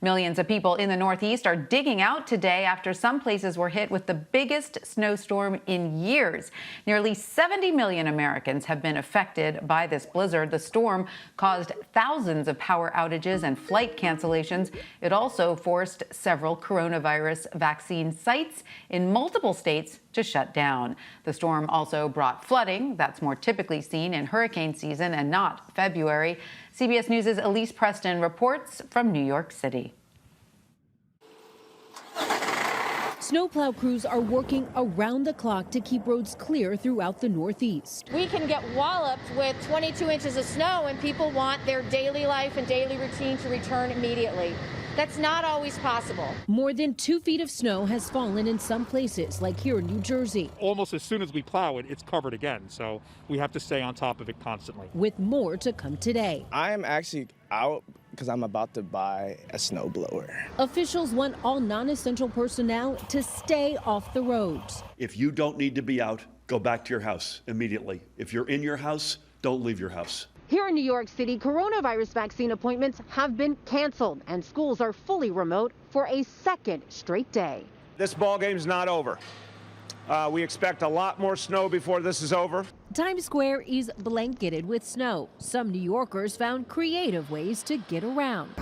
Millions of people in the Northeast are digging out today after some places were hit with the biggest snowstorm in years. Nearly 70 million Americans have been affected by this blizzard. The storm caused thousands of power outages and flight cancellations. It also forced several coronavirus vaccine sites in multiple states to shut down. The storm also brought flooding that's more typically seen in hurricane season and not February. CBS News' Elise Preston reports from New York City. Snowplow crews are working around the clock to keep roads clear throughout the Northeast. We can get walloped with 22 inches of snow and people want their daily life and daily routine to return immediately. That's not always possible. More than 2 feet of snow has fallen in some places, like here in New Jersey. Almost as soon as we plow it, it's covered again, so we have to stay on top of it constantly. With more to come today. I am actually out because I'm about to buy a snowblower. Officials want all non-essential personnel to stay off the roads. If you don't need to be out, go back to your house immediately. If you're in your house, don't leave your house. Here in New York City, coronavirus vaccine appointments have been canceled and schools are fully remote for a second straight day. This ball game's not over. We expect a lot more snow before this is over. Times Square is blanketed with snow. Some New Yorkers found creative ways to get around.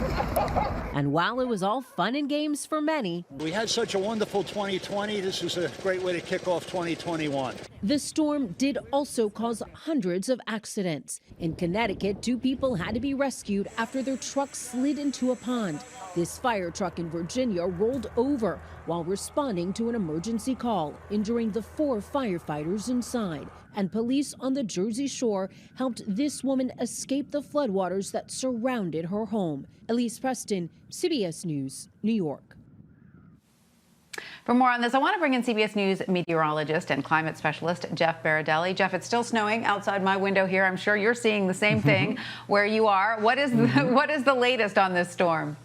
And while it was all fun and games for many, we had such a wonderful 2020. This is a great way to kick off 2021. The storm did also cause hundreds of accidents. In Connecticut, 2 people had to be rescued after their truck slid into a pond. This fire truck in Virginia rolled over while responding to an emergency call, injuring the 4 firefighters inside. And police on the Jersey Shore helped this woman escape the floodwaters that surrounded her home. Elise Preston, CBS News, New York. For more on this, I want to bring in CBS News meteorologist and climate specialist Jeff Baradelli. Jeff, it's still snowing outside my window here. I'm sure you're seeing the same thing where you are. What is the latest on this storm?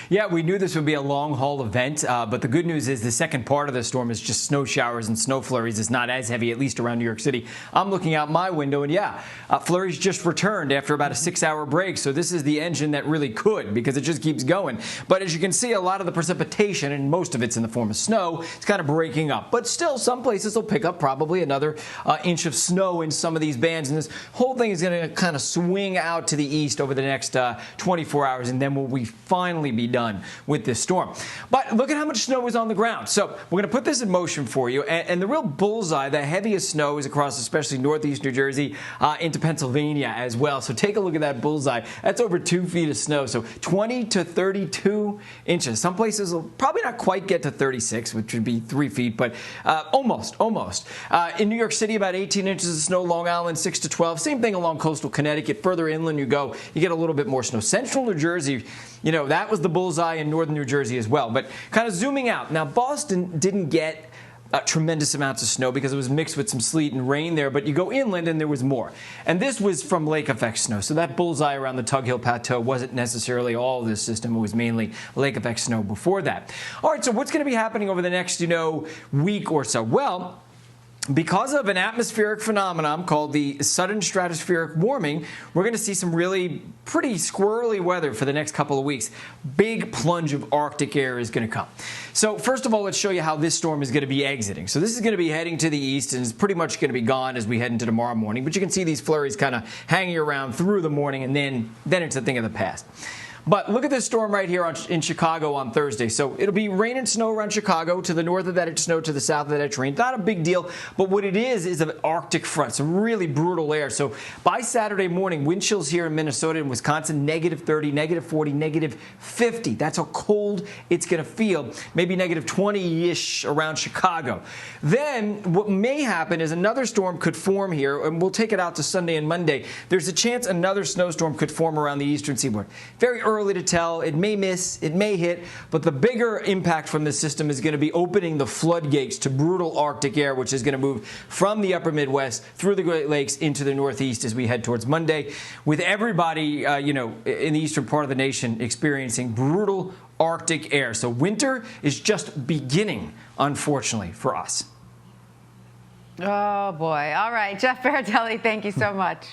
Yeah, we knew this would be a long-haul event, but the good news is the second part of the storm is just snow showers and snow flurries. It's not as heavy, at least around New York City. I'm looking out my window, and yeah, flurries just returned after about a 6-hour break, so this is the engine that really could, because it just keeps going. But as you can see, a lot of the precipitation, and most of it's in the form of snow, it's kind of breaking up. But still, some places will pick up probably another inch of snow in some of these bands, and this whole thing is going to kind of swing out to the east over the next 24 hours, and then we'll finally be done with this storm. But look at how much snow is on the ground. So we're going to put this in motion for you. And the real bullseye, the heaviest snow is across especially northeast New Jersey into Pennsylvania as well. So take a look at that bullseye. That's over 2 feet of snow. So 20 to 32 inches. Some places will probably not quite get to 36, which would be 3 feet, but almost. In New York City, about 18 inches of snow. Long Island, 6 to 12. Same thing along coastal Connecticut. Further inland you go, you get a little bit more snow. Central New Jersey, you know, that was the bullseye in northern New Jersey as well. But kind of zooming out, now Boston didn't get tremendous amounts of snow because it was mixed with some sleet and rain there, but you go inland and there was more. And this was from lake effect snow. So that bullseye around the Tug Hill Plateau wasn't necessarily all of this system. It was mainly lake effect snow before that. All right, so what's going to be happening over the next, week or so? Well, because of an atmospheric phenomenon called the sudden stratospheric warming, we're going to see some really pretty squirrely weather for the next couple of weeks. Big plunge of Arctic air is going to come. So first of all, let's show you how this storm is going to be exiting. So this is going to be heading to the east and is pretty much going to be gone as we head into tomorrow morning. But you can see these flurries kind of hanging around through the morning, and then it's a thing of the past. But look at this storm right here in Chicago on Thursday. So it'll be rain and snow around Chicago. To the north of that, it's snow. To the south of that, it's rain. Not a big deal. But what it is an Arctic front. Some really brutal air. So by Saturday morning, wind chills here in Minnesota and Wisconsin, negative 30, negative 40, negative 50. That's how cold it's going to feel. Maybe negative 20-ish around Chicago. Then what may happen is another storm could form here, and we'll take it out to Sunday and Monday. There's a chance another snowstorm could form around the eastern seaboard. Very early to tell. It may miss, it may hit, but the bigger impact from this system is going to be opening the floodgates to brutal Arctic air, which is going to move from the upper Midwest through the Great Lakes into the Northeast as we head towards Monday, with everybody, in the eastern part of the nation experiencing brutal Arctic air. So winter is just beginning, unfortunately, for us. Oh, boy. All right. Jeff Baradelli, thank you so much.